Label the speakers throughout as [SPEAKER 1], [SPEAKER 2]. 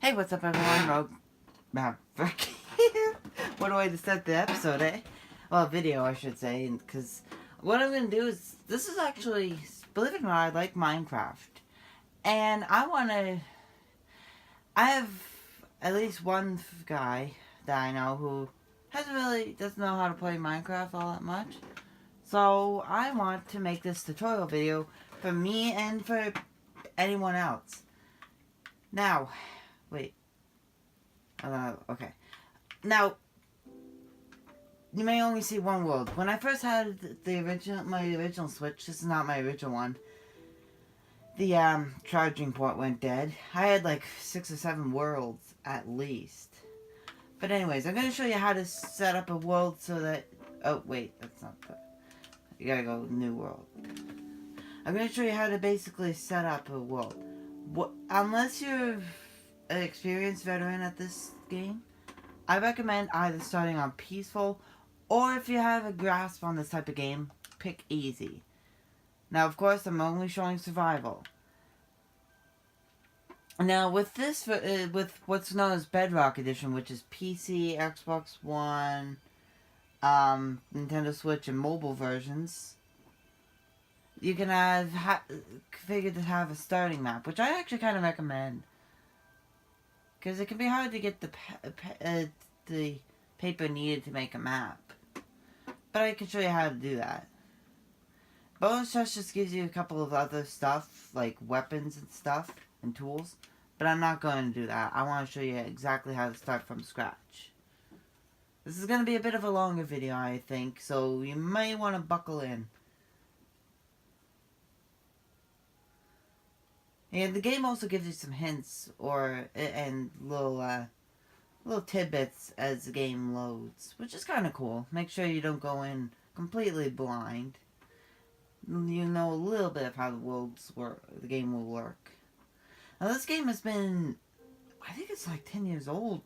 [SPEAKER 1] Hey, what's up, everyone? What way to start the episode, eh? Well, video, I should say, because what I'm going to do is, this is actually, believe it or not, I like Minecraft. And I have at least one guy that I know who doesn't know how to play Minecraft all that much. So, I want to make this tutorial video for me and for anyone else. Now, wait. Okay. Now, you may only see one world. When I first had my original Switch, this is not my original one, the charging port went dead. I had like 6 or 7 worlds at least. But anyways, I'm going to show you how to set up a world so that... Oh, wait, that's not the... You gotta go new world. I'm going to show you how to basically set up a world. Unless you're an experienced veteran at this game, I recommend either starting on peaceful, or if you have a grasp on this type of game, pick easy. Now, of course, I'm only showing survival. Now, with this, with what's known as Bedrock Edition, which is PC, Xbox One, Nintendo Switch, and mobile versions, you can configure to have a starting map, which I actually kind of recommend. Because it can be hard to get the paper needed to make a map. But I can show you how to do that. Bonus chest just gives you a couple of other stuff, like weapons and stuff, and tools. But I'm not going to do that. I want to show you exactly how to start from scratch. This is going to be a bit of a longer video, I think, so you may want to buckle in. And the game also gives you some hints and little tidbits as the game loads, which is kind of cool. Make sure you don't go in completely blind. You know a little bit of how the game will work. Now, this game has been, I think it's like 10 years old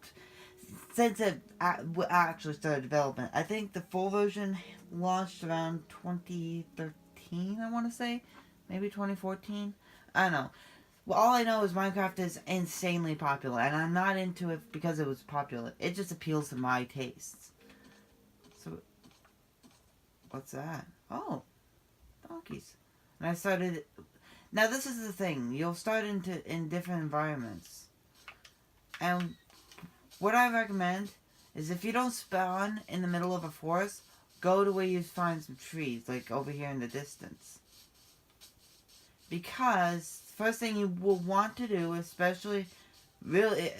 [SPEAKER 1] since it actually started development. I think the full version launched around 2013, I want to say. Maybe 2014. I don't know. Well, all I know is Minecraft is insanely popular, and I'm not into it because it was popular. It just appeals to my tastes. So, what's that? Oh, donkeys. And I started... Now, this is the thing. You'll start in different environments. And what I recommend is if you don't spawn in the middle of a forest, go to where you find some trees, like over here in the distance. Because first thing you will want to do, especially really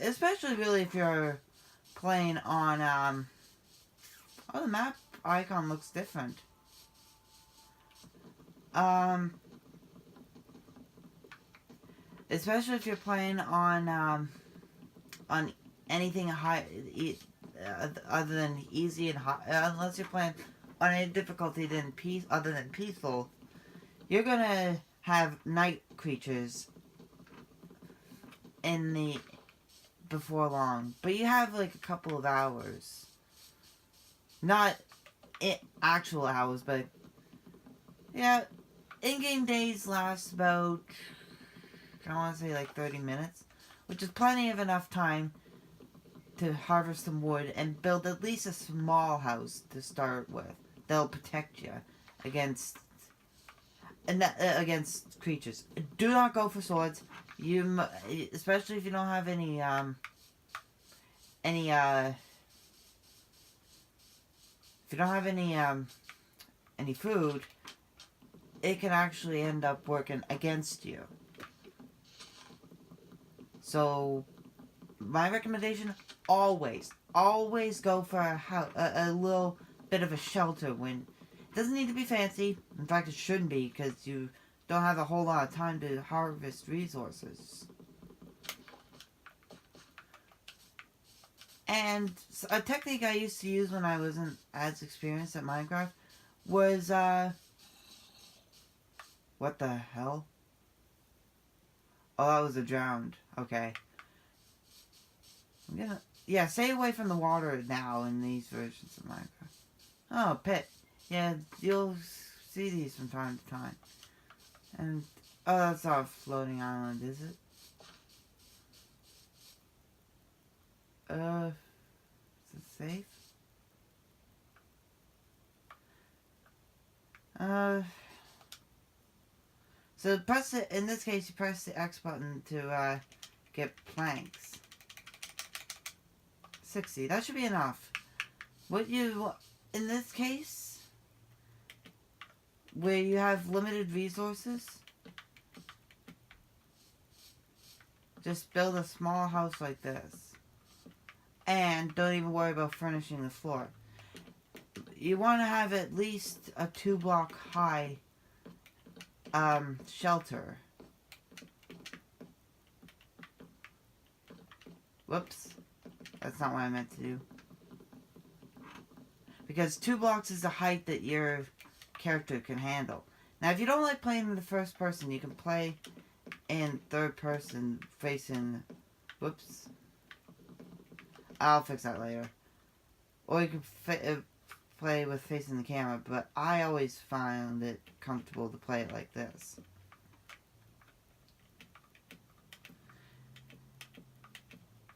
[SPEAKER 1] if you're playing on oh, the map icon looks different. Especially if you're playing on anything high other than easy and high, unless you're playing on any difficulty other than peaceful, you're gonna have night creatures before long, but you have like a couple of hours, not actual hours, but yeah, in-game days last about, I want to say like 30 minutes, which is plenty of enough time to harvest some wood and build at least a small house to start with. They'll protect you against creatures. Do not go for swords. Especially if you don't have any food, it can actually end up working against you. So, my recommendation, always go for a little bit of a shelter when... It doesn't need to be fancy. In fact, it shouldn't be, because you don't have a whole lot of time to harvest resources. And a technique I used to use when I wasn't as experienced at Minecraft was, what the hell? Oh, that was a drowned. Okay. Yeah, stay away from the water now in these versions of Minecraft. Oh, pit. Yeah, you'll see these from time to time. And, oh, that's not a floating island, is it? Is it safe? So press it, in this case, you press the X button to, get planks. 60, that should be enough. What you, in this case, where you have limited resources, just build a small house like this. And don't even worry about furnishing the floor. You want to have at least a 2-block high shelter. Whoops. That's not what I meant to do. Because 2 blocks is the height that your character can handle. Now, if you don't like playing in the first person, you can play in third person facing... Whoops. I'll fix that later. Or you can play with facing the camera, but I always found it comfortable to play it like this.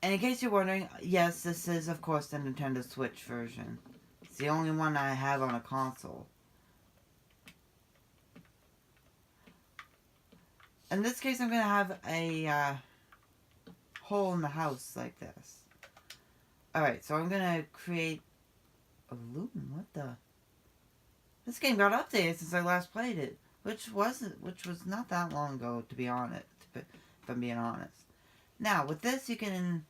[SPEAKER 1] And in case you're wondering, yes, this is, of course, the Nintendo Switch version. It's the only one I have on a console. In this case, I'm going to have a hole in the house like this. Alright, so I'm going to create a loom. What the? This game got updated since I last played it. Which was not that long ago, to be honest. If I'm being honest. Now, with this, you can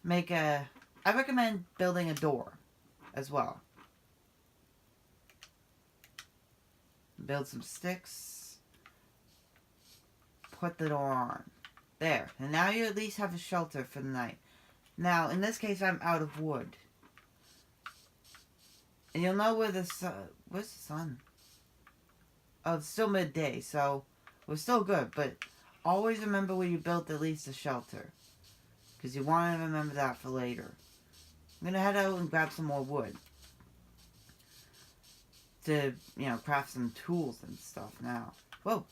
[SPEAKER 1] make I recommend building a door as well. Build some sticks. Put the door on. There. And now you at least have a shelter for the night. Now, in this case, I'm out of wood. And you'll know where the sun... Where's the sun? Oh, it's still midday, so we're still good. But always remember where you built at least a shelter. Because you want to remember that for later. I'm going to head out and grab some more wood. To, craft some tools and stuff now. Whoa.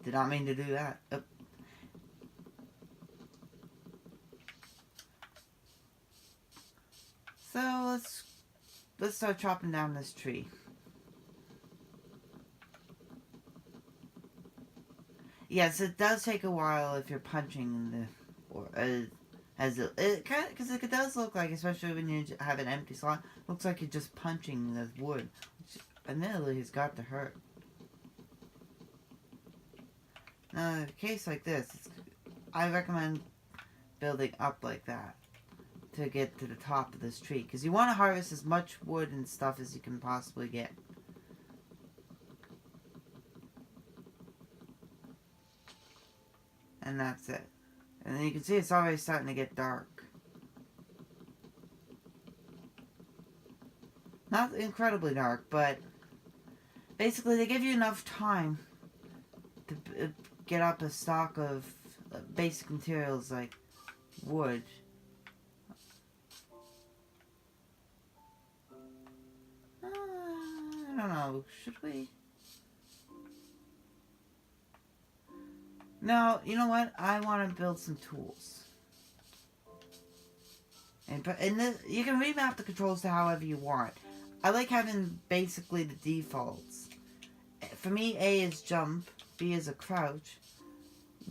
[SPEAKER 1] Did not mean to do that. Oh. So, let's start chopping down this tree. Yes, it does take a while if you're punching in the, or because it does look like, especially when you have an empty slot, looks like you're just punching the wood, which admittedly has got to hurt. Now, in a case like this, I recommend building up like that to get to the top of this tree, because you want to harvest as much wood and stuff as you can possibly get. And that's it. And then you can see it's already starting to get dark. Not incredibly dark, but basically they give you enough time to get up a stock of basic materials like wood. I don't know, should we? No, you know what? I want to build some tools. And this, you can remap the controls to however you want. I like having basically the defaults. For me, A is jump, B is a crouch,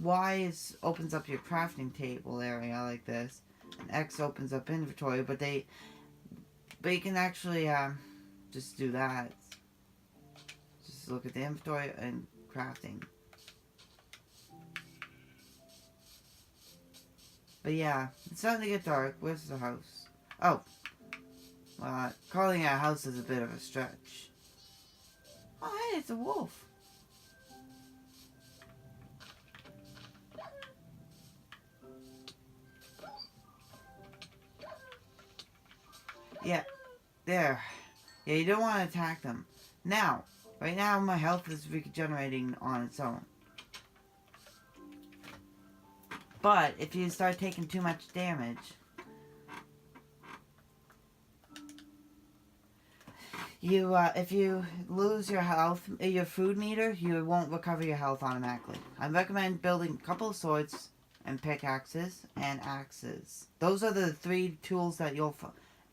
[SPEAKER 1] Y opens up your crafting table area like this, and X opens up inventory. But you can actually just do that. Just look at the inventory and crafting. But yeah, it's starting to get dark. Where's the house? Oh. Well, calling it a house is a bit of a stretch. Oh, hey, it's a wolf. Yeah, there. Yeah, you don't want to attack them. Now, right now my health is regenerating on its own. But if you start taking too much damage, if you lose your health, your food meter, you won't recover your health automatically. I recommend building a couple of swords and pickaxes and axes. Those are the 3 tools that you'll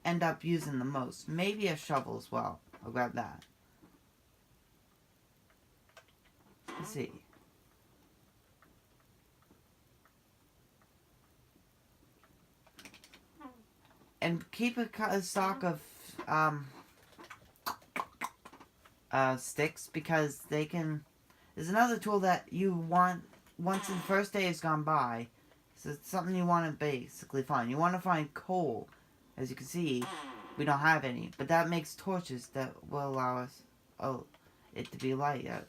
[SPEAKER 1] end up using the most. Maybe a shovel as well. I'll grab that. Let's see. And keep a stock of sticks, because they can... There's another tool that you want once the first day has gone by. So it's something you want to basically find. You want to find coal. As you can see, we don't have any. But that makes torches that will allow us it to be light out.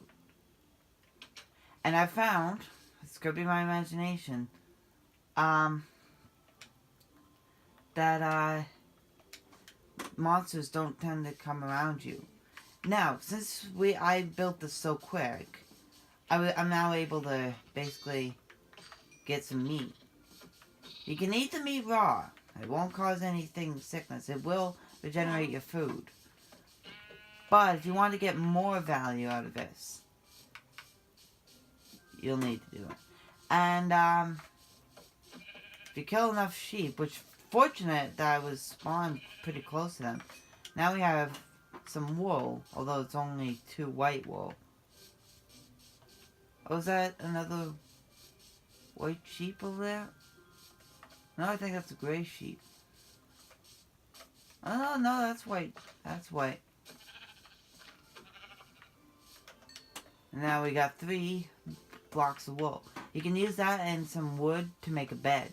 [SPEAKER 1] And I found, it's going to be my imagination, that monsters don't tend to come around you. Now, since I built this so quick, I'm now able to basically get some meat. You can eat the meat raw. It won't cause anything sickness. It will regenerate your food. But if you want to get more value out of this, you'll need to do it. And if you kill enough sheep, which fortunate that I was spawned pretty close to them. Now we have some wool, although it's only 2 white wool. Oh, is that another white sheep over there? No, I think that's a gray sheep. Oh, no, that's white. That's white. And now we got 3 blocks of wool. You can use that and some wood to make a bed,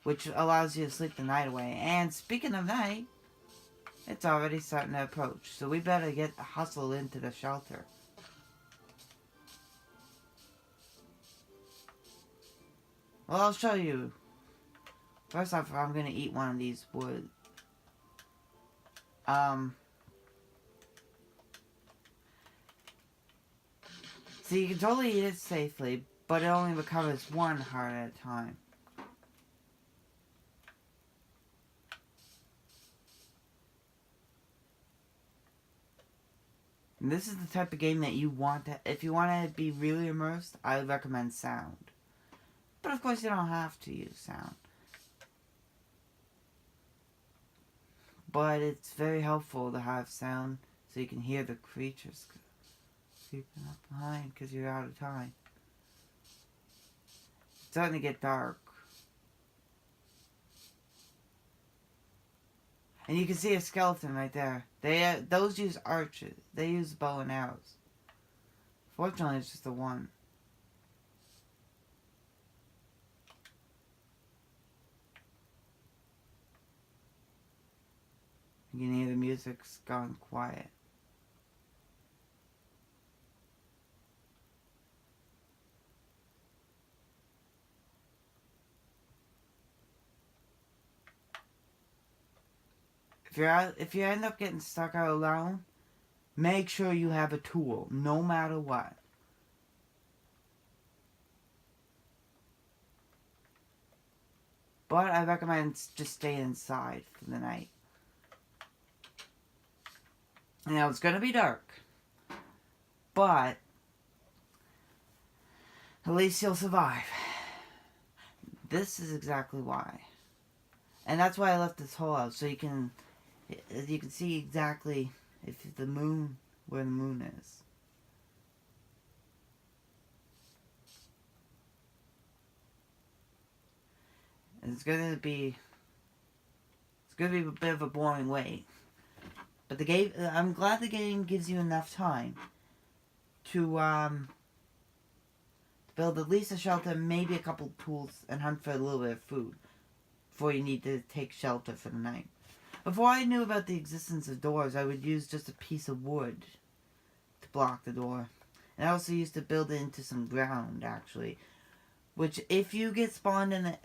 [SPEAKER 1] which allows you to sleep the night away. And speaking of night, it's already starting to approach, so we better get hustle into the shelter. Well, I'll show you. First off, I'm gonna eat one of these wood. So you can totally eat it safely, but it only recovers 1 heart at a time. And this is the type of game that you want to... If you want to be really immersed, I would recommend sound. But of course you don't have to use sound. But it's very helpful to have sound so you can hear the creatures creeping up behind because you're out of time. It's starting to get dark. And you can see a skeleton right there. Those use archers. They use bow and arrows. Fortunately, it's just the one. You can hear the music's gone quiet. If you end up getting stuck out alone, make sure you have a tool, no matter what. But I recommend just staying inside for the night. Now, it's gonna be dark, but at least you'll survive. This is exactly why. And that's why I left this hole out, so you can see exactly if the moon, where the moon is. And it's gonna be a bit of a boring wait. But the game, I'm glad the game gives you enough time to build at least a shelter, maybe a couple tools, and hunt for a little bit of food before you need to take shelter for the night. Before I knew about the existence of doors, I would use just a piece of wood to block the door. And I also used to build it into some ground, actually. Which, if you get spawned in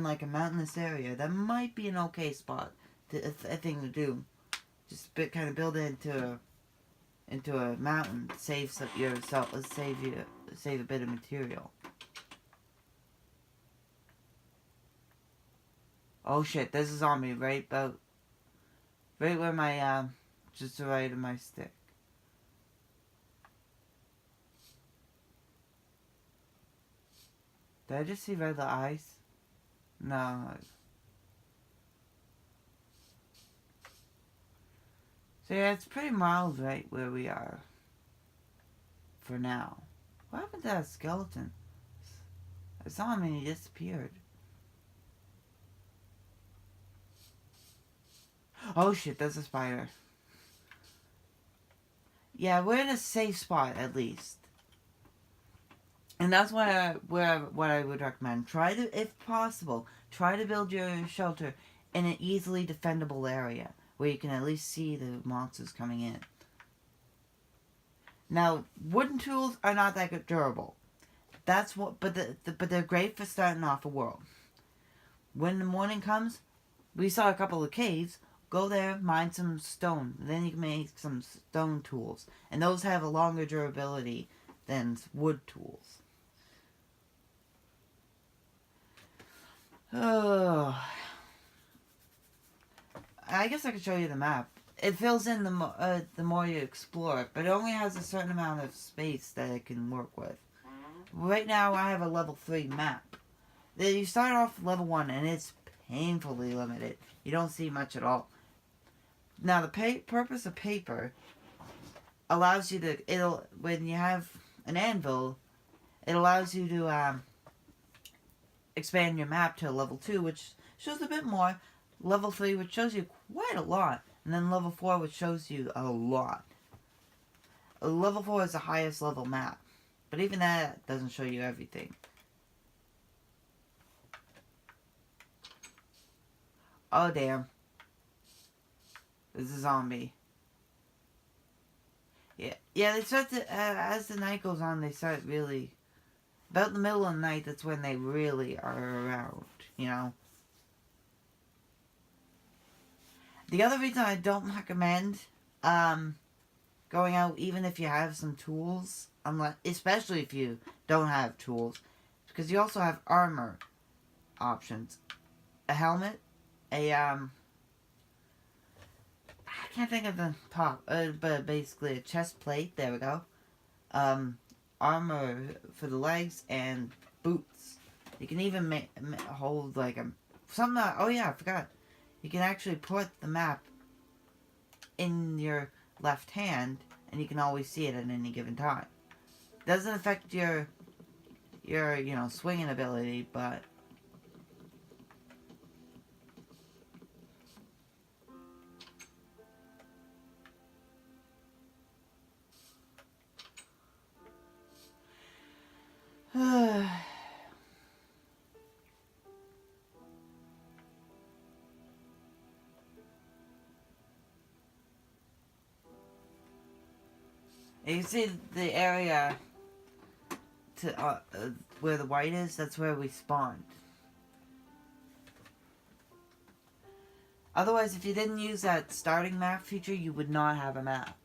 [SPEAKER 1] like a mountainous area, that might be an okay spot. A thing to do. Just kind of build it into a mountain. Save a bit of material. Oh shit! There's a zombie right where my just the right of my stick. Did I just see red eyes? No. So yeah, it's pretty mild right where we are. For now. What happened to that skeleton? I saw him and he disappeared. Oh shit, that's a spider. Yeah, we're in a safe spot at least. And that's what I would recommend. Try to, if possible, try to build your shelter in an easily defendable area where you can at least see the monsters coming in. Now, wooden tools are not that good durable. That's what, but they're great for starting off a world. When the morning comes, we saw a couple of caves. Go there, mine some stone. Then you can make some stone tools, and those have a longer durability than wood tools. Oh, I guess I could show you the map. It fills in the more you explore it, but it only has a certain amount of space that it can work with. Right now, I have a level 3 map. You start off level 1, and it's painfully limited. You don't see much at all. Now, the purpose of paper allows you to... When you have an anvil, it allows you to expand your map to level 2, which shows a bit more. Level 3, which shows you quite a lot. And then level 4, which shows you a lot. Level 4 is the highest level map. But even that doesn't show you everything. Oh, damn. There's a zombie. Yeah, they start to... as the night goes on, they start really... About the middle of the night, that's when they really are around, you know? The other reason I don't recommend going out, even if you have some tools, especially if you don't have tools, because you also have armor options. A helmet, I can't think of the top, but basically a chest plate, there we go. Armor for the legs, and boots. You can even hold like something, oh yeah, I forgot. You can actually put the map in your left hand, and you can always see it at any given time. Doesn't affect your swinging ability, but you see the area to where the white is. That's where we spawned. Otherwise, if you didn't use that starting map feature, you would not have a map.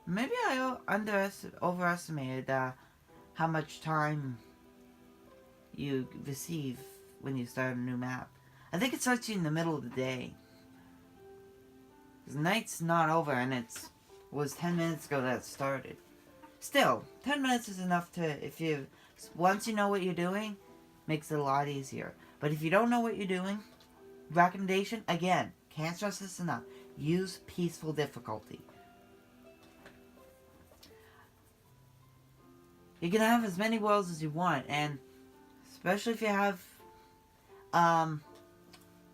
[SPEAKER 1] Maybe I overestimated how much time you receive when you start a new map. I think it starts you in the middle of the day. Because night's not over, and it was 10 minutes ago that it started. Still, 10 minutes is enough to, once you know what you're doing, makes it a lot easier. But if you don't know what you're doing, recommendation, again, can't stress this enough, use peaceful difficulty. You can have as many worlds as you want, and especially if you have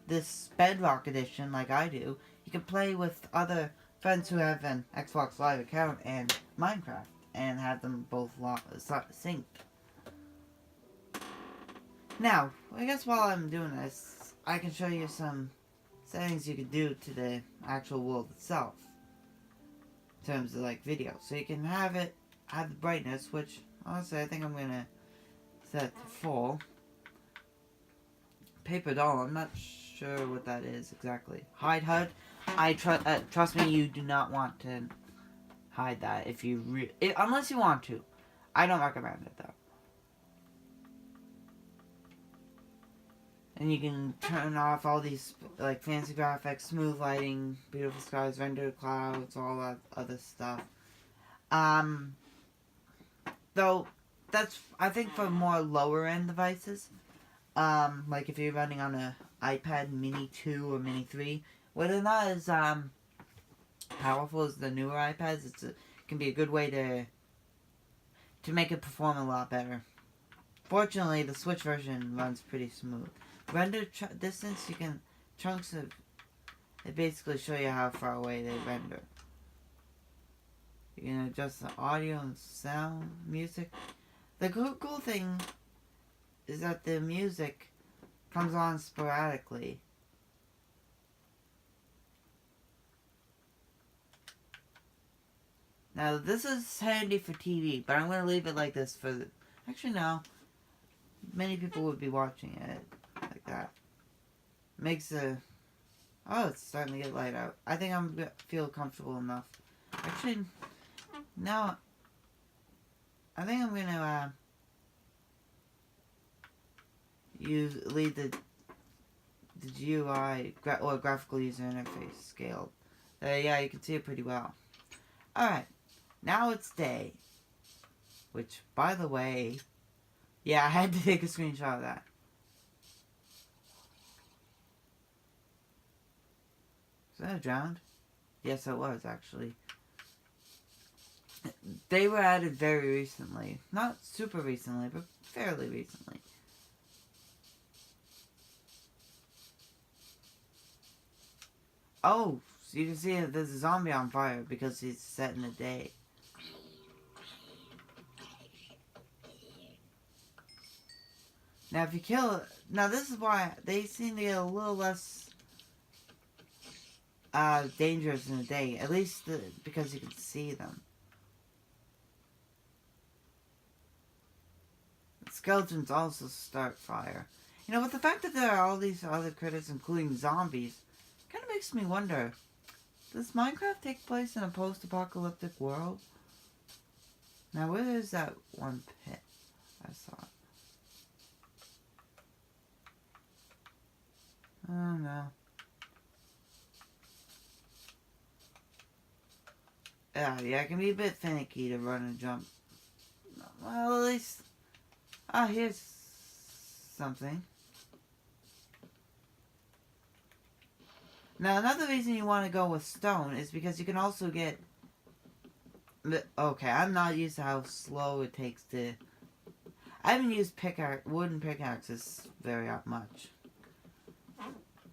[SPEAKER 1] this Bedrock edition like I do, you can play with other friends who have an Xbox Live account and Minecraft, and have them both synced. Now, I guess while I'm doing this, I can show you some settings you can do to the actual world itself, in terms of like video. So you can have the brightness, which honestly I think I'm gonna set to full. Paper doll, I'm not sure what that is exactly. Hide HUD. Trust me, you do not want to hide that unless you want to. I don't recommend it though. And you can turn off all these like fancy graphics, smooth lighting, beautiful skies, rendered clouds, all that other stuff. Though, that's, I think, for more lower end devices. Like if you're running on a iPad Mini 2 or Mini 3, where they're not as, powerful as the newer iPads, it can be a good way to make it perform a lot better. Fortunately, the Switch version runs pretty smooth. Render distance, you can, chunks of, it basically show you how far away they render. You can adjust the audio and sound, music. The cool thing is that the music comes on sporadically. Now, this is handy for TV, but I'm going to leave it like this for the... Actually, no. Many people would be watching it like that. Makes a... Oh, it's starting to get light out. I think I'm feel comfortable enough. Actually, now... I think I'm going to, leave the GUI, or graphical user interface scaled. Yeah, you can see it pretty well. Alright. Now it's day. Which, by the way... Yeah, I had to take a screenshot of that. Was that a drowned? Yes, it was, actually. They were added very recently. Not super recently, but fairly recently. Oh, so you can see that there's a zombie on fire because he's set in the day. Now, if you kill... Now, this is why they seem to get a little less dangerous in the day. At least because you can see them. Skeletons also start fire. You know, with the fact that there are all these other critters, including zombies, kind of makes me wonder, does Minecraft take place in a post-apocalyptic world? Now, where is that one pit I saw? Oh, no. Yeah, it can be a bit finicky to run and jump. Well, at least... Ah, here's something. Now, another reason you want to go with stone is because you can also get... Okay, I'm not used to how slow it takes to... I haven't used wooden pickaxes very much.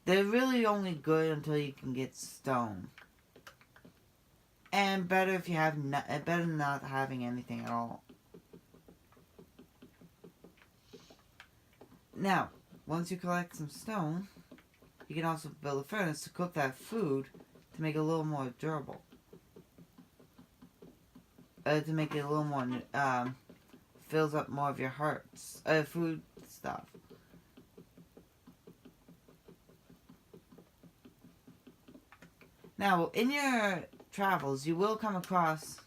[SPEAKER 1] They're really only good until you can get stone. And better if you have better than not having anything at all. Now, once you collect some stone, you can also build a furnace to cook that food to make it a little more durable. To make it a little more, fills up more of your hearts, food stuff. Now, in your travels, you will come across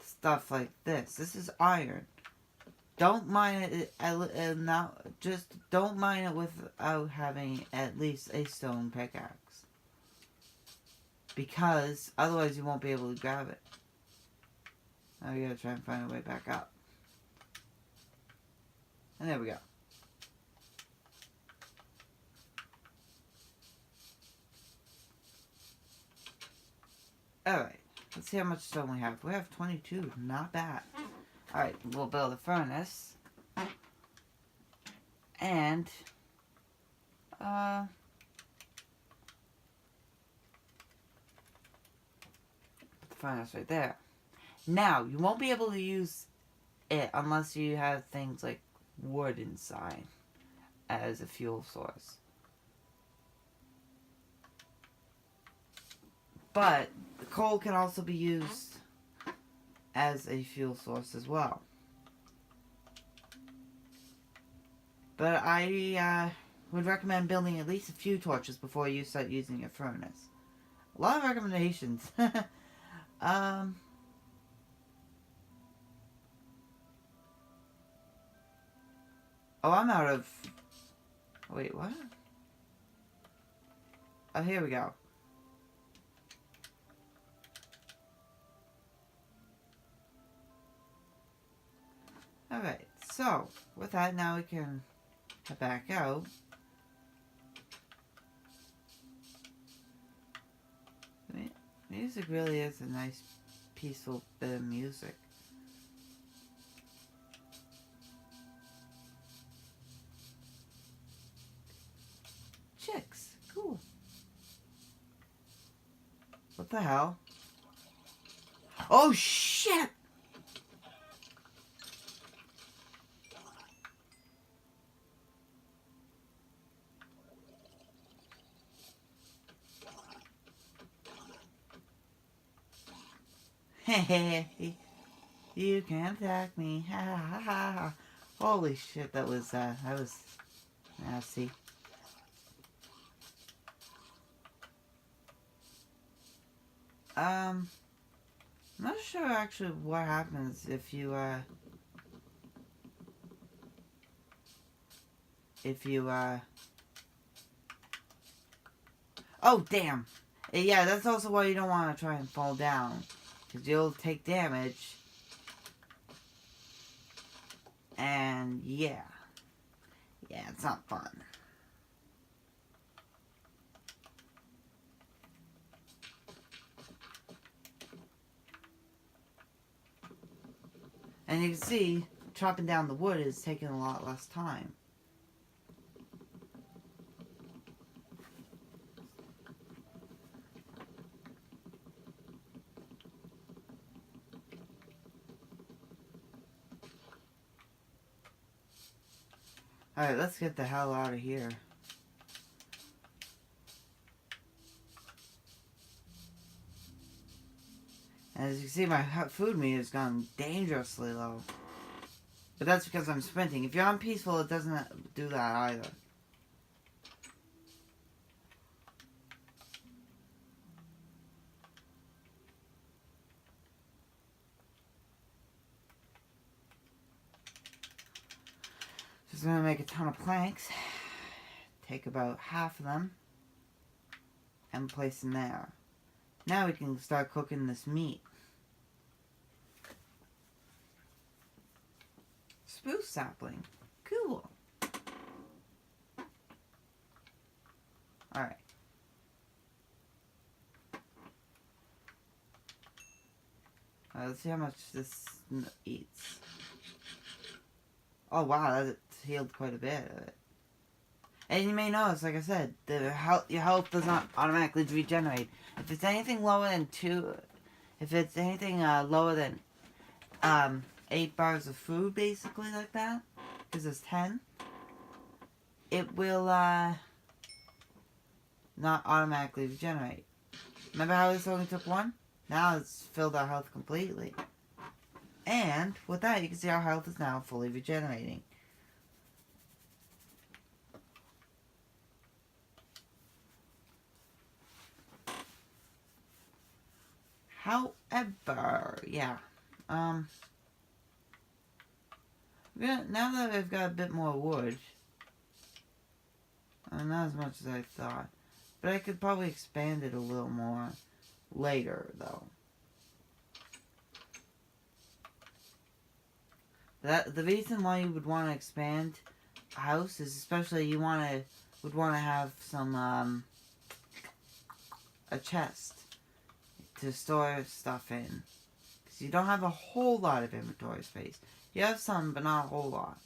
[SPEAKER 1] stuff like this. This is iron. Don't mine it, just don't mine it without having at least a stone pickaxe. Because otherwise you won't be able to grab it. Now we gotta try and find a way back up. And there we go. Alright, let's see how much stone we have. We have 22, not bad. Alright, we'll build a furnace. And, put the furnace right there. Now, you won't be able to use it unless you have things like wood inside as a fuel source. But the coal can also be used as a fuel source as well. But I would recommend building at least a few torches before you start using your furnace. A lot of recommendations. Oh, I'm out of... Wait, what? Oh, here we go. Alright, so with that, now we can head back out. Music really is a nice, peaceful bit of music. Chicks, cool. What the hell? Oh shit! Hey, you can't attack me. Ha ha ha ha. Holy shit, that was nasty. I'm not sure actually what happens if you oh damn. Yeah, that's also why you don't want to try and fall down, because you'll take damage. And yeah, it's not fun. And you can see, chopping down the wood is taking a lot less time. Alright, let's get the hell out of here. As you can see, my food meter has gone dangerously low. But that's because I'm sprinting. If you're on peaceful, it doesn't do that either. Just gonna make a ton of planks. Take about half of them. And place them there. Now we can start cooking this meat. Spruce sapling. Cool. Alright. Let's see how much this eats. Oh wow, that healed quite a bit of it. And you may notice, like I said, your health does not automatically regenerate. If it's anything lower than lower than 8 bars of food, basically like that, because it's 10, it will not automatically regenerate. Remember how this only took 1? Now it's filled our health completely. And with that, you can see our health is now fully regenerating. However, yeah, now that I've got a bit more wood, not as much as I thought, but I could probably expand it a little more later, though. The reason why you would want to expand a house is especially you would want to have some a chest to store stuff in, because you don't have a whole lot of inventory space. You have some, but not a whole lot.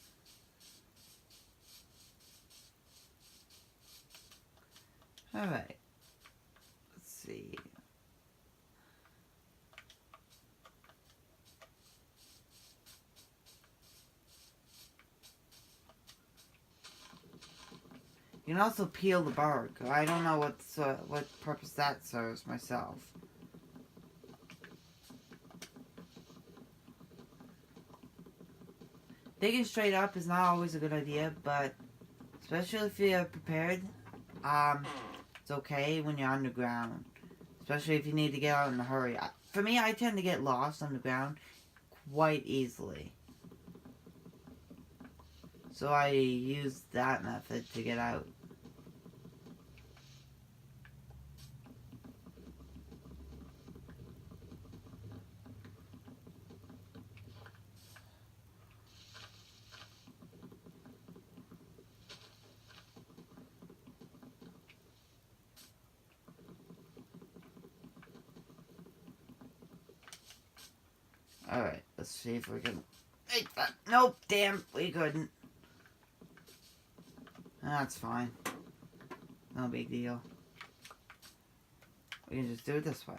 [SPEAKER 1] Alright. Let's see. You can also peel the bark. I don't know what purpose that serves myself. Digging straight up is not always a good idea, but especially if you're prepared, it's okay when you're underground. Especially if you need to get out in a hurry. For me, I tend to get lost underground quite easily. So I use that method to get out. Alright, let's see if we can... Nope, damn, we couldn't. That's fine. No big deal. We can just do it this way.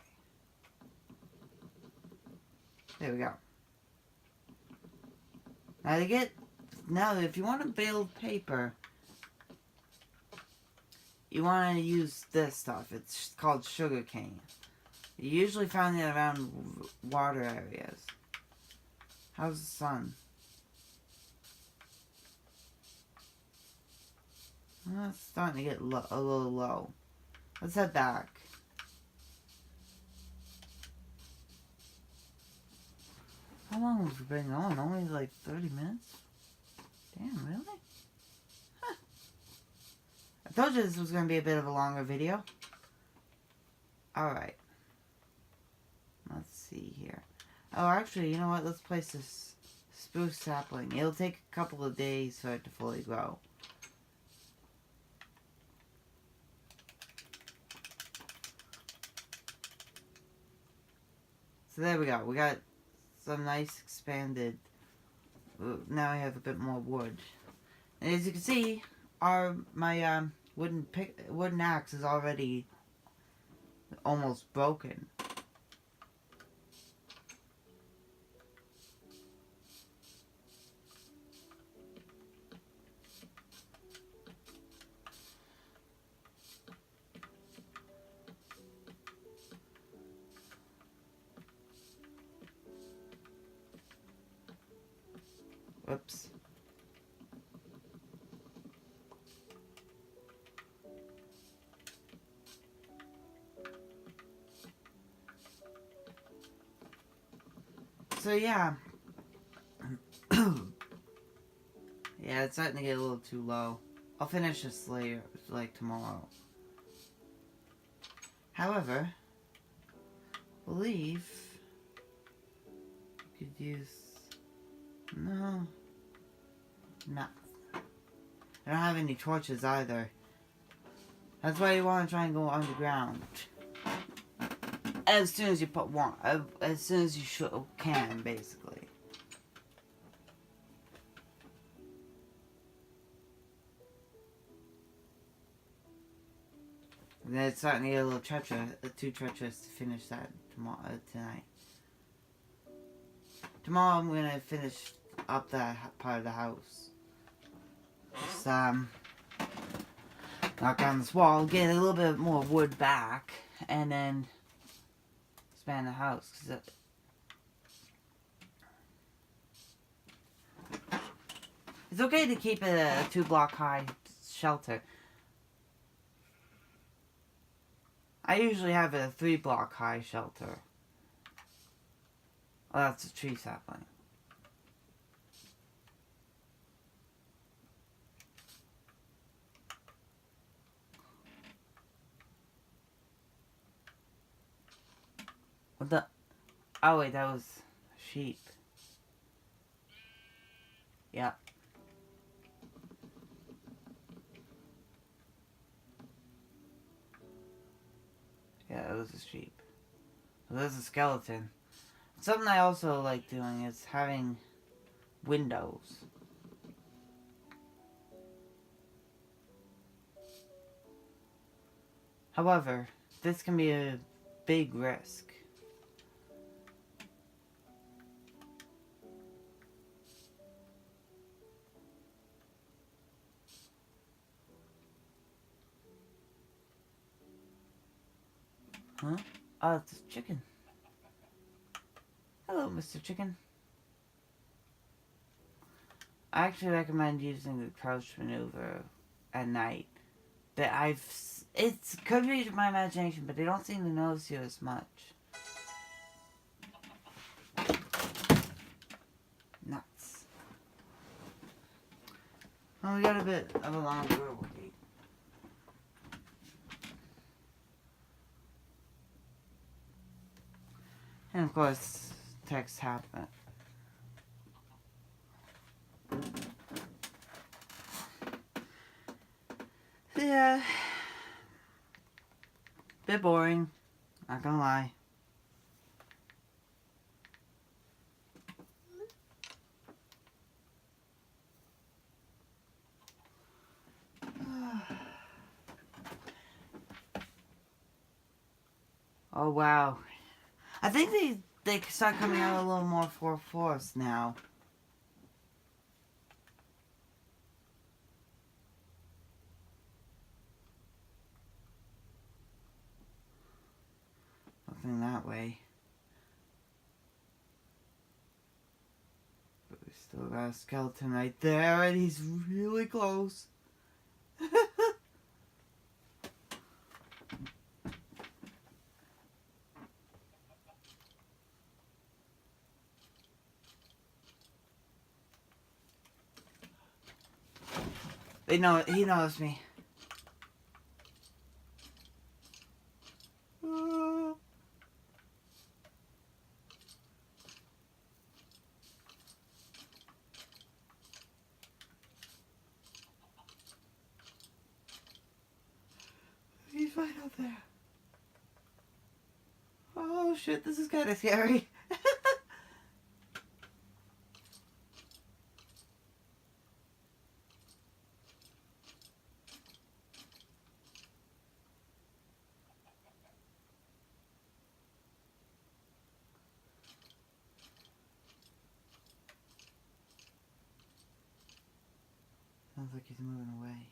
[SPEAKER 1] There we go. Now if you want to build paper, you want to use this stuff. It's called sugar cane. You usually find it around water areas. How's the sun? Well, it's starting to get a little low. Let's head back. How long have we been going? Only like 30 minutes? Damn, really? Huh. I told you this was going to be a bit of a longer video. Alright. Let's see here. Oh, actually, you know what? Let's place this spruce sapling. It'll take a couple of days for it to fully grow. So there we go. We got some nice expanded. Now I have a bit more wood. And as you can see, my wooden axe is already almost broken. Whoops. So yeah. Yeah, it's starting to get a little too low. I'll finish this later, like tomorrow. However, I believe you could use... No. I don't have any torches either. That's why you want to try and go underground. As soon as you put one. As soon as you can, basically. And then it's starting to get a little too treacherous to finish that tonight. Tomorrow I'm gonna finish up that part of the house. Just knock down this wall, get a little bit more wood back, and then expand the house. It's okay to keep it a 2-block high shelter. I usually have a 3-block high shelter. Oh, that's a tree sapling. What the? Oh wait, that was sheep. Yep. Yeah, that was a sheep. Well, there's a skeleton. Something I also like doing is having windows. However, this can be a big risk. Huh? Oh, it's a chicken. Hello, Mr. Chicken. I actually recommend using the crouch maneuver at night. But it could be my imagination, but they don't seem to notice you as much. Nuts. Well, we got a bit of a long road. And of course, text happen. Yeah. Bit boring. Not gonna lie. Oh, wow. I think they start coming out a little more full force now. Nothing that way. But we still got a skeleton right there, and he's really close. He knows me. He's right up there. Oh shit, this is kind of scary. Sounds like he's moving away.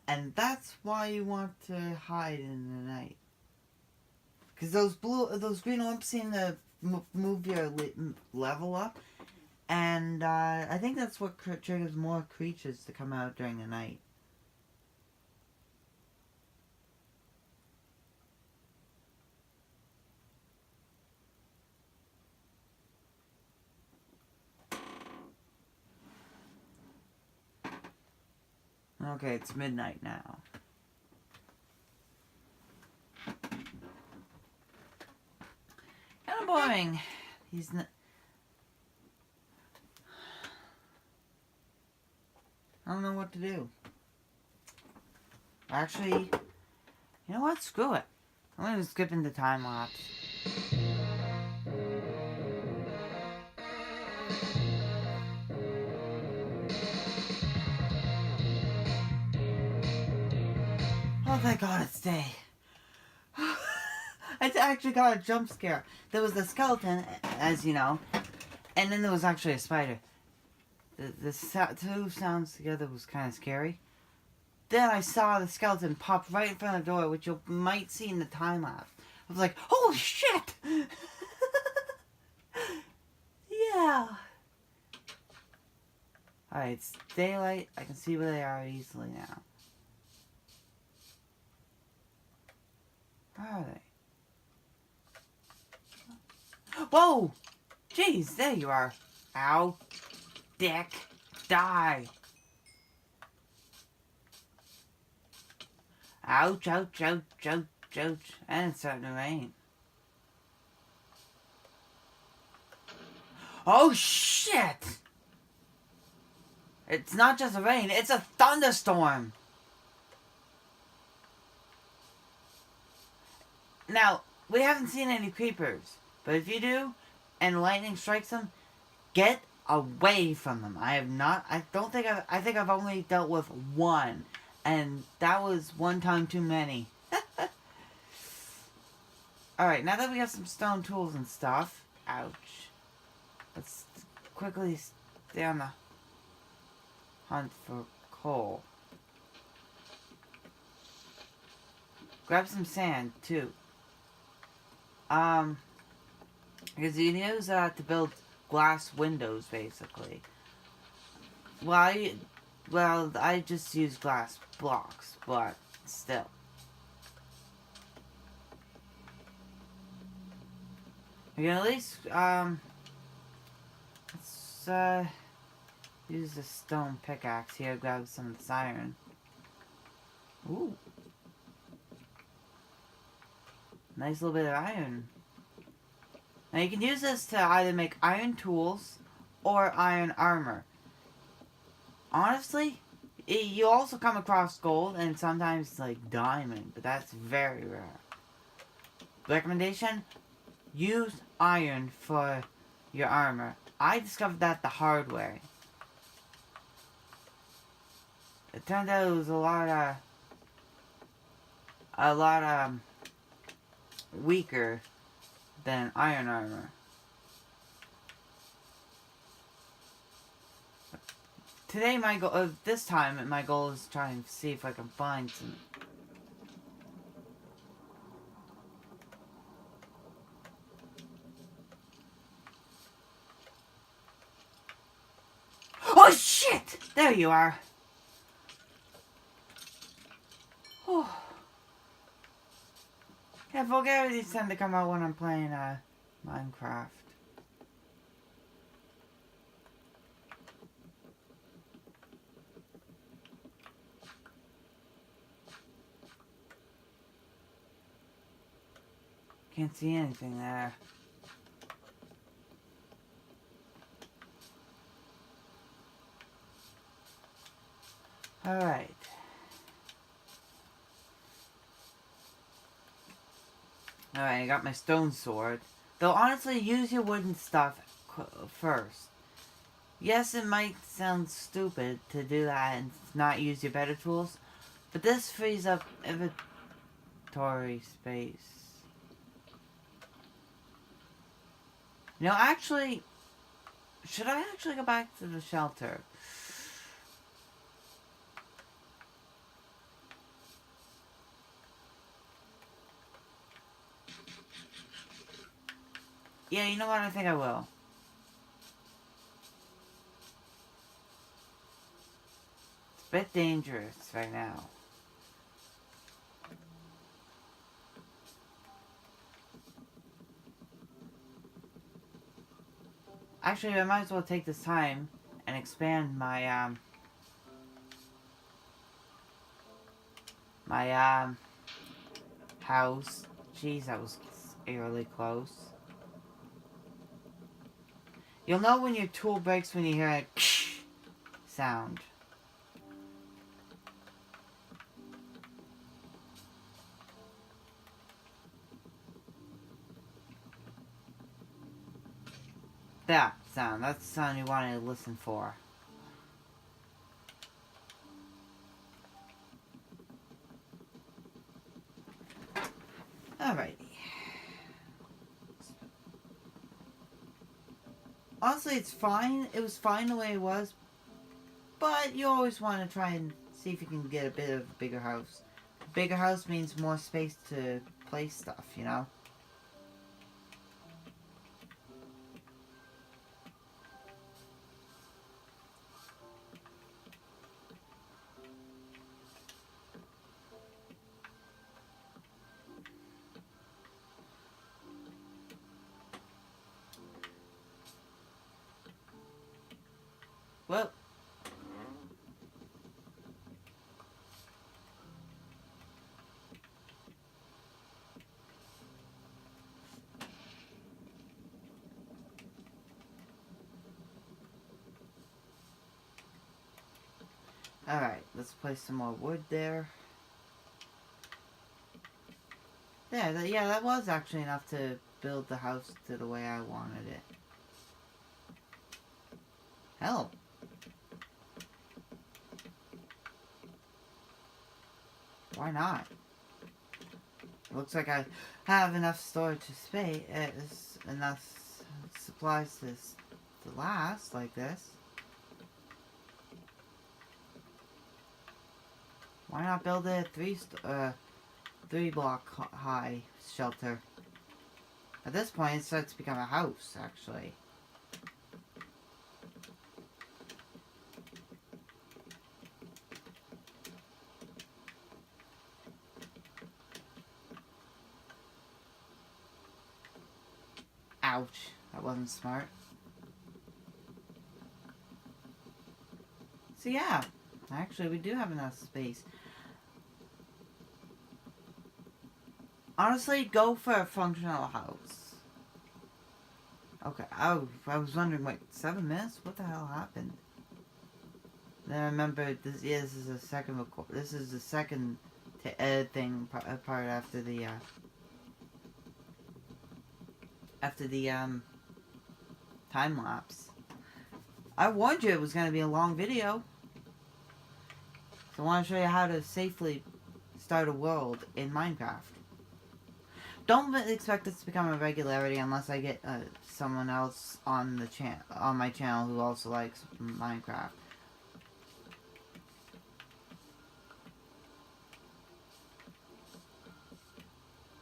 [SPEAKER 1] And that's why you want to hide in the night. Because those green orbs seem to move your level up. And I think that's what triggers more creatures to come out during the night. Okay, it's midnight now. Kind of boring. He's not. I don't know what to do. Actually, you know what? Screw it. I'm gonna skip into time lapse. Oh, thank God it's day. I actually got a jump scare. There was the skeleton, as you know, and then there was actually a spider. The two sounds together was kind of scary. Then I saw the skeleton pop right in front of the door, which you might see in the time lapse. I was like, holy shit! Yeah. Alright, it's daylight. I can see where they are easily now. Where are they? Whoa! Jeez, there you are. Ow. Dick. Die. Ouch, ouch, ouch, ouch, ouch. And it's starting to rain. Oh, shit! It's not just a rain, it's a thunderstorm! Now, we haven't seen any creepers, but if you do, and lightning strikes them, get away from them. I think I've only dealt with one, and that was one time too many. Alright, now that we have some stone tools and stuff, ouch, let's quickly stay on the hunt for coal. Grab some sand, too. Because you can use that to build glass windows, basically. Well, I just use glass blocks, but still. You can at least, let's, use the stone pickaxe here, grab some of this iron. Ooh. Nice little bit of iron. Now you can use this to either make iron tools or iron armor. Honestly, you also come across gold and sometimes like diamond, but that's very rare. Recommendation: use iron for your armor. I discovered that the hard way. It turned out it was a lot weaker than iron armor. Today my goal, this time my goal is to try and see if I can find some. Oh shit! There you are. Whew. Yeah, vulgarities tend to come out when I'm playing Minecraft. Can't see anything there. Alright. Alright, I got my stone sword. Though honestly, use your wooden stuff first. Yes, it might sound stupid to do that and not use your better tools, but this frees up inventory space. You know, actually, should I actually go back to the shelter? Yeah, you know what? I think I will. It's a bit dangerous right now. Actually, I might as well take this time and expand my, house. Jeez, that was eerily close. You'll know when your tool breaks when you hear a sound. That sound. That's the sound you want to listen for. Alrighty. Honestly, it's fine. It was fine the way it was. But you always want to try and see if you can get a bit of a bigger house. A bigger house means more space to place stuff, you know? Well. Alright, let's place some more wood there. There, yeah, that was actually enough to build the house to the way I wanted it. Hell. Why not? It looks like I have enough storage space, enough supplies to last like this. Why not build a three block high shelter? At this point, it starts to become a house, actually. Ouch, that wasn't smart. So yeah, actually we do have enough space. Honestly, go for a functional house. Okay, I was wondering, wait, 7 minutes? What the hell happened? Then I remember, this is the second record. This is the second thing part after the time lapse. I warned you it was going to be a long video. So I want to show you how to safely start a world in Minecraft. Don't expect this to become a regularity unless I get someone else on the on my channel who also likes Minecraft.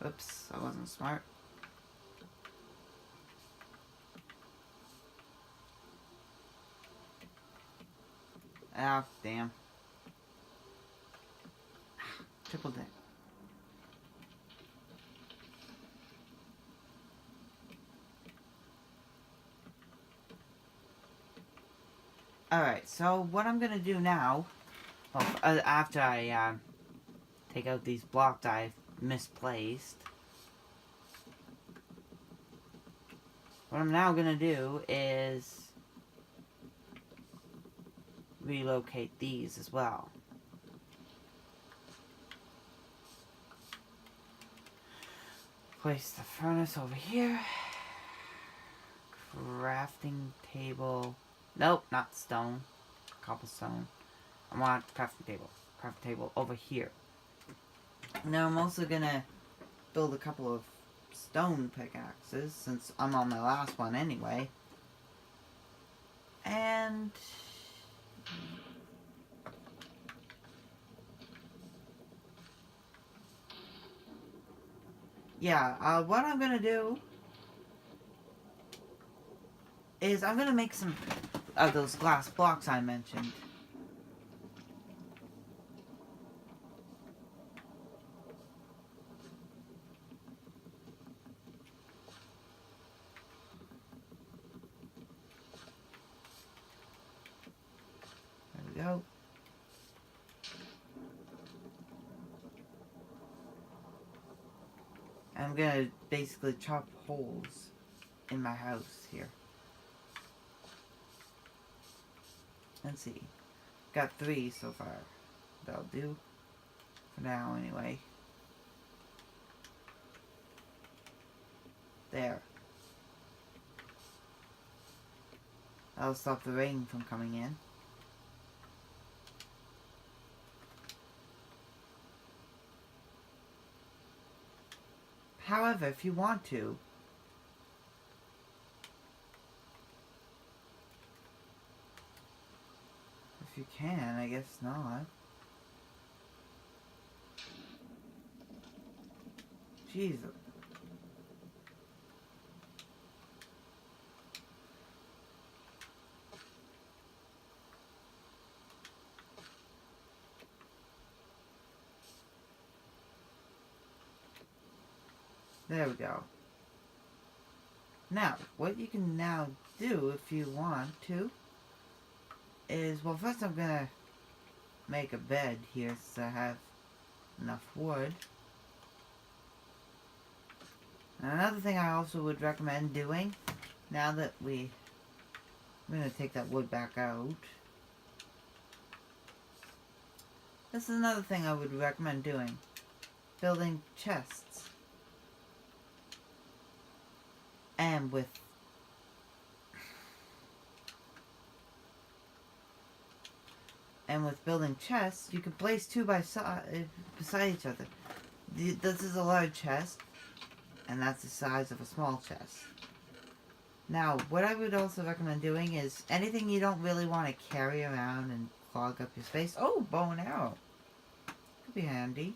[SPEAKER 1] Oops, I wasn't smart. Ah, damn. Triple dip. Alright, so what I'm gonna do now, well, after I take out these blocks I've misplaced, what I'm now gonna do is relocate these as well. Place the furnace over here. Crafting table. Nope, not stone. Cobblestone. I want crafting table. Crafting table over here. Now I'm also gonna build a couple of stone pickaxes since I'm on my last one anyway. And yeah, what I'm gonna do is I'm gonna make some of those glass blocks I mentioned. There we go. I'm gonna basically chop holes in my house here. Let's see. Got 3 so far. That'll do. For now, anyway. There. That'll stop the rain from coming in. However, if you want to, if you can, I guess not. Jeez. There we go. Now, what you can now do if you want to is, well, first I'm gonna make a bed here so I have enough wood. And another thing I also would recommend doing, now that I'm gonna take that wood back out. This is another thing I would recommend doing. Building chests. And with building chests, you can place 2 beside each other. This is a large chest, and that's the size of a small chest. Now, what I would also recommend doing is anything you don't really want to carry around and clog up your space. Oh, bow and arrow. Could be handy.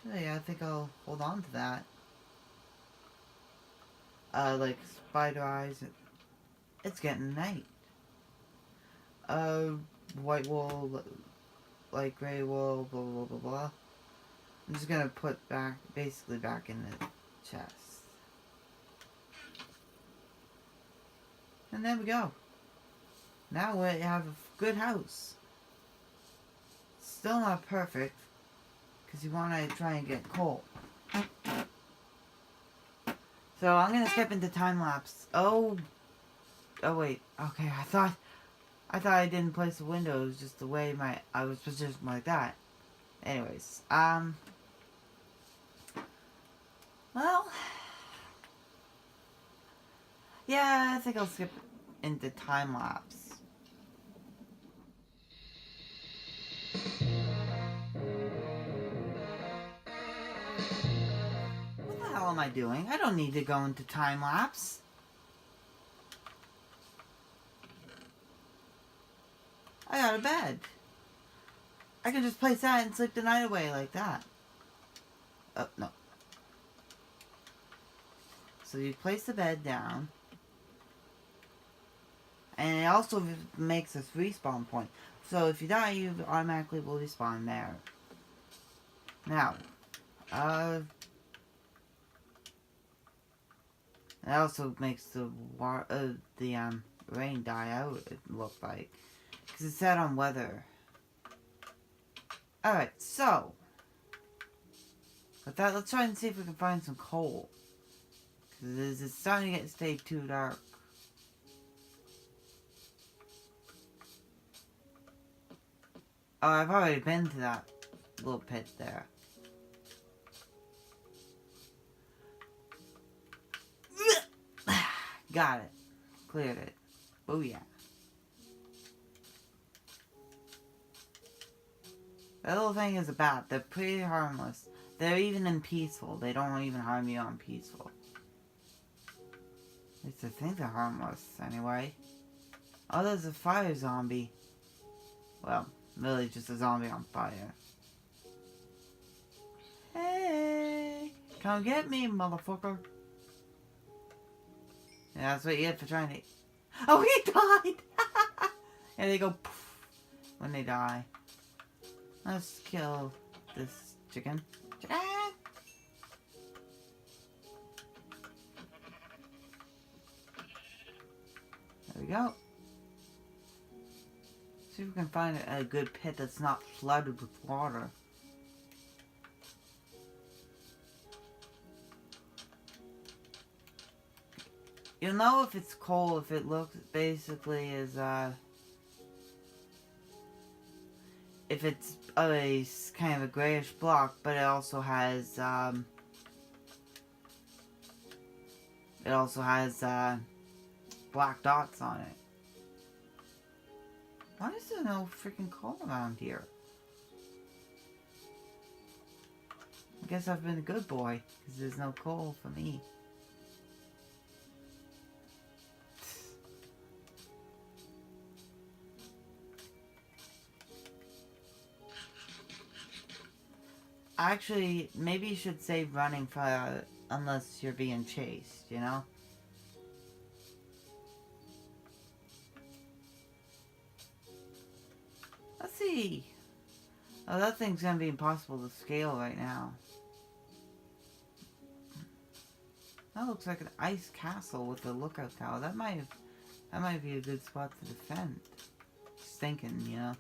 [SPEAKER 1] Actually, I think I'll hold on to that. Like spider eyes. It's getting night. White wool, light gray wool, blah blah blah blah. I'm just gonna put basically back in the chest. And there we go. Now we have a good house. Still not perfect, because you want to try and get coal. So I'm gonna skip into time lapse. Oh wait. Okay, I thought I didn't place the windows just the way I was positioned like that. Anyways, well, Yeah, I think I'll skip into time lapse. What the hell am I doing? I don't need to go into time lapse. I got a bed. I can just place that and sleep the night away like that. Oh, no. So you place the bed down. And it also makes a respawn point. So if you die, you automatically will respawn there. Now, it also makes the rain die out, it looked like. Because it's set on weather. Alright, so. With that, let's try and see if we can find some coal. Because it's starting to stay too dark. Oh, I've already been to that little pit there. Got it. Cleared it. Oh yeah. That little thing is a bat. They're pretty harmless. They're even in peaceful. They don't even harm you on peaceful. At least I think they're harmless, anyway. Oh, there's a fire zombie. Well, really just a zombie on fire. Hey! Come get me, motherfucker. Yeah, that's what you get for trying to... Oh, he died! And they go poof when they die. Let's kill this chicken. Chicken! There we go. See if we can find a good pit that's not flooded with water. You'll know if it's coal if it looks basically as if it's a kind of a grayish block, but it also has black dots on it. Why is there no freaking coal around here? I guess I've been a good boy, because there's no coal for me. Actually, maybe you should save running for unless you're being chased, you know? Let's see. Oh, that thing's gonna be impossible to scale right now. That looks like an ice castle with a lookout tower. That might be a good spot to defend. Just thinking, you know.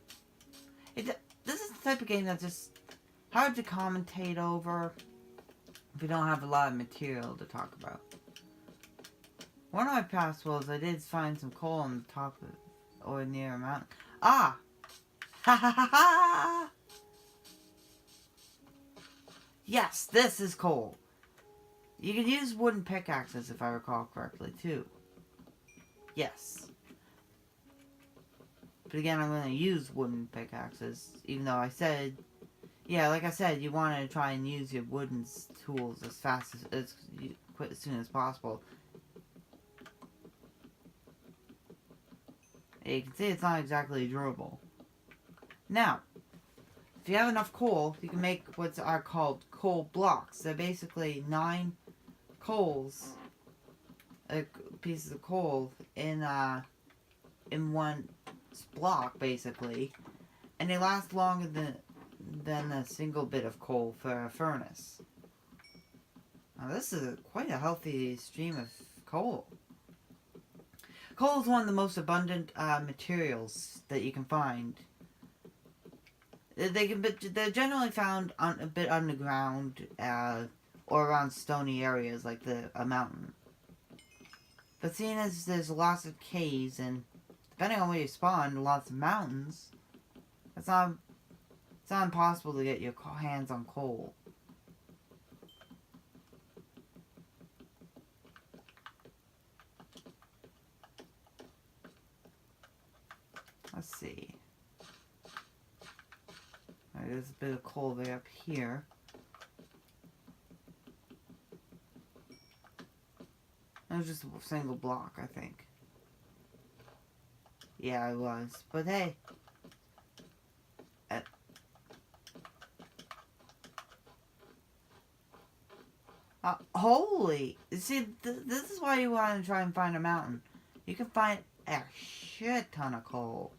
[SPEAKER 1] This is the type of game that's just hard to commentate over if you don't have a lot of material to talk about. One of my past worlds, I did find some coal on the top of or near a mountain. Ah! Ha ha ha ha! Yes, this is coal. You can use wooden pickaxes if I recall correctly too. Yes. But again, I'm going to use wooden pickaxes, even though I said, yeah, like I said, you want to try and use your wooden tools as fast as soon as possible. You can see it's not exactly durable. Now, if you have enough coal, you can make what are called coal blocks. They're basically 9 coals, pieces of coal in one block, basically, and they last longer than a single bit of coal for a furnace. Now, this is quite a healthy stream of coal. Coal is one of the most abundant materials that you can find. They're generally found a bit underground or around stony areas like a mountain. But seeing as there's lots of caves and depending on where you spawn, lots of mountains, it's not impossible to get your hands on coal. Alright, there's a bit of coal way up here. It was just a single block, I think. Yeah, it was. But hey. Holy! See, this is why you want to try and find a mountain. You can find a shit ton of coal.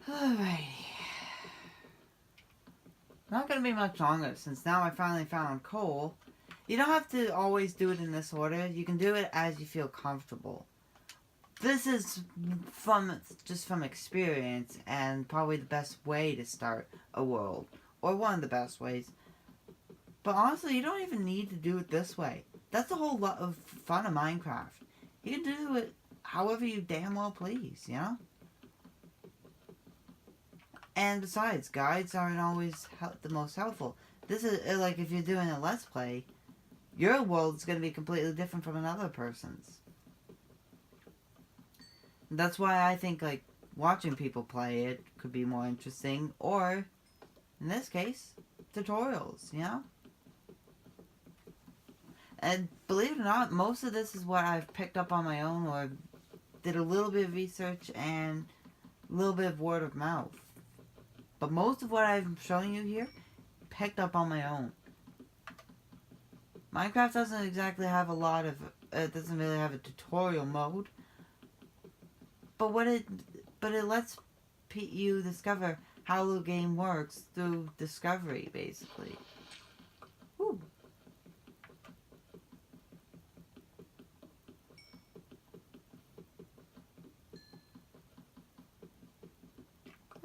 [SPEAKER 1] Alrighty. Not gonna be much longer since now I finally found coal. You don't have to always do it in this order. You can do it as you feel comfortable. This is just from experience and probably the best way to start a world. Or one of the best ways. But honestly, you don't even need to do it this way. That's a whole lot of fun of Minecraft. You can do it however you damn well please, you know? And besides, guides aren't always the most helpful. This is, like, if you're doing a Let's Play, your world's going to be completely different from another person's. That's why I think, like, watching people play it could be more interesting. Or, in this case, tutorials, you know? And believe it or not, most of this is what I've picked up on my own or did a little bit of research and a little bit of word of mouth. But most of what I'm showing you here, picked up on my own. Minecraft doesn't exactly have a lot of, it doesn't really have a tutorial mode. But it lets you discover how the game works through discovery, basically. Whew.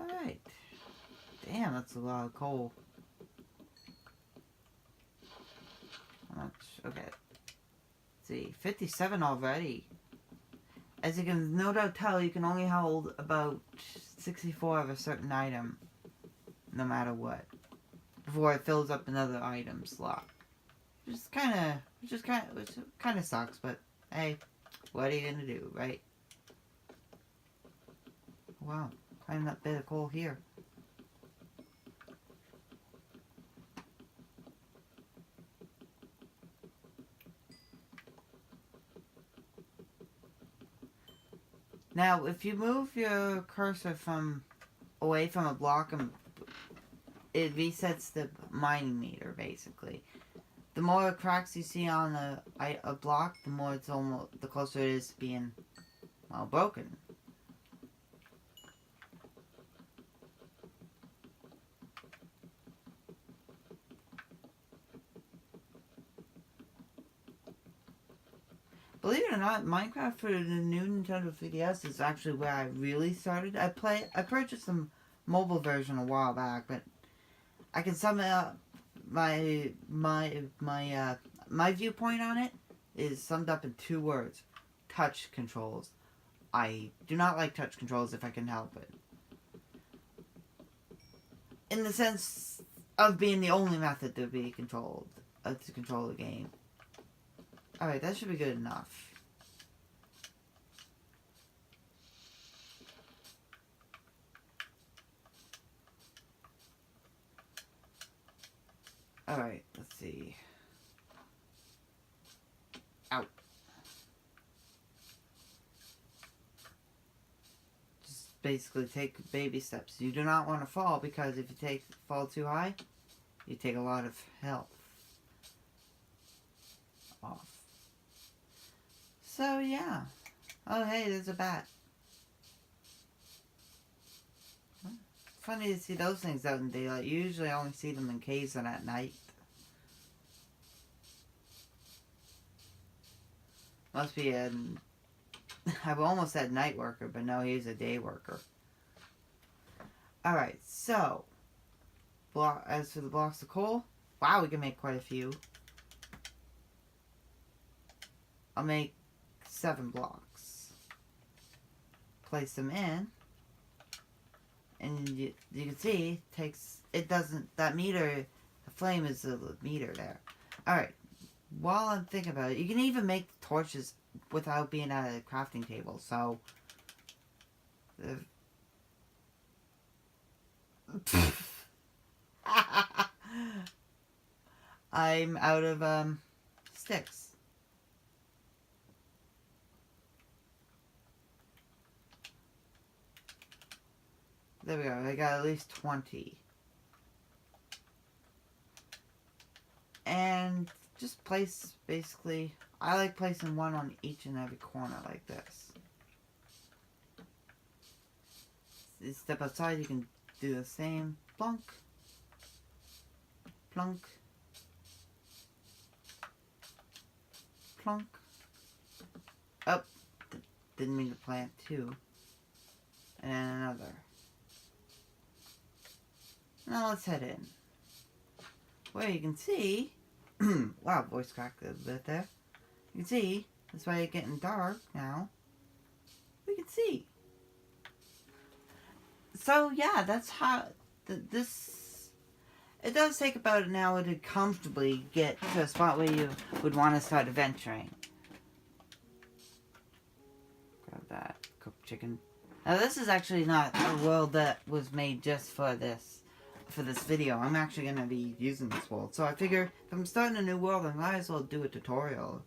[SPEAKER 1] Alright. Damn, that's a lot of coal. How much? Okay. Let's see, 57 already. As you can no doubt tell, you can only hold about 64 of a certain item, no matter what, before it fills up another item slot. Which kind of sucks, but hey, what are you gonna do, right? Wow, quite a bit of coal here. Now, if you move your cursor away from a block, it resets the mining meter, basically. The more cracks you see on a block, the more the closer it is to being, well, broken. Believe it or not, Minecraft for the new Nintendo 3DS is actually where I really started. I purchased the mobile version a while back, but I can sum it up. My viewpoint on it is summed up in 2 words: touch controls. I do not like touch controls if I can help it. In the sense of being the only method to be controlled, to control the game. Alright, that should be good enough. Alright, let's see. Out. Just basically take baby steps. You do not want to fall, because if you fall too high, you take a lot of health off. So, yeah. Oh, hey, there's a bat. Funny to see those things out in daylight. You usually only see them in caves and at night. Must be I've almost said night worker, but no, he's a day worker. Alright, so. As for the blocks of coal, wow, we can make quite a few. I'll make 7 blocks. Place them in. And you can see, that meter, the flame is the meter there. Alright, while I'm thinking about it, you can even make torches without being at a crafting table, so... I'm out of, sticks. There we go, I got at least 20. And just place, basically, I like placing one on each and every corner like this. You step outside, you can do the same. Plunk. Plunk. Plunk. Oh, didn't mean to plant 2. And another. Now let's head in. Where you can see, wow, voice cracked a bit there. You can see, that's why it's getting dark now. We can see. So yeah, that's how this. It does take about an hour to comfortably get to a spot where you would want to start adventuring. Grab that cooked chicken. Now this is actually not a world that was made just for this video. I'm actually going to be using this world. So I figure if I'm starting a new world, I might as well do a tutorial.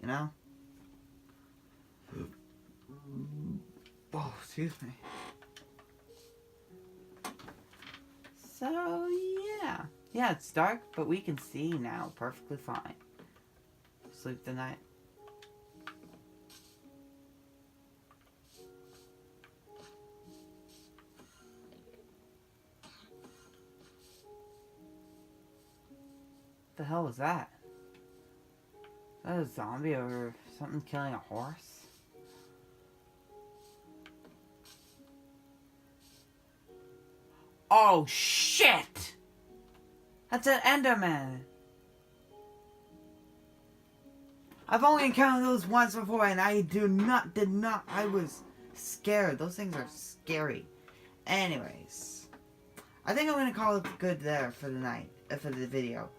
[SPEAKER 1] You know? Oh, excuse me. So, yeah. Yeah, it's dark, but we can see now perfectly fine. Sleep the night. What the hell was that? Is that a zombie or something killing a horse? Oh shit! That's an Enderman! I've only encountered those once before and I I was scared. Those things are scary. Anyways. I think I'm gonna call it good there for the night, for the video.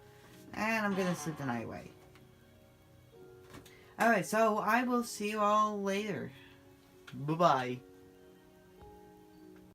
[SPEAKER 1] And I'm gonna sleep the night away. Alright, so I will see you all later. Bye-bye.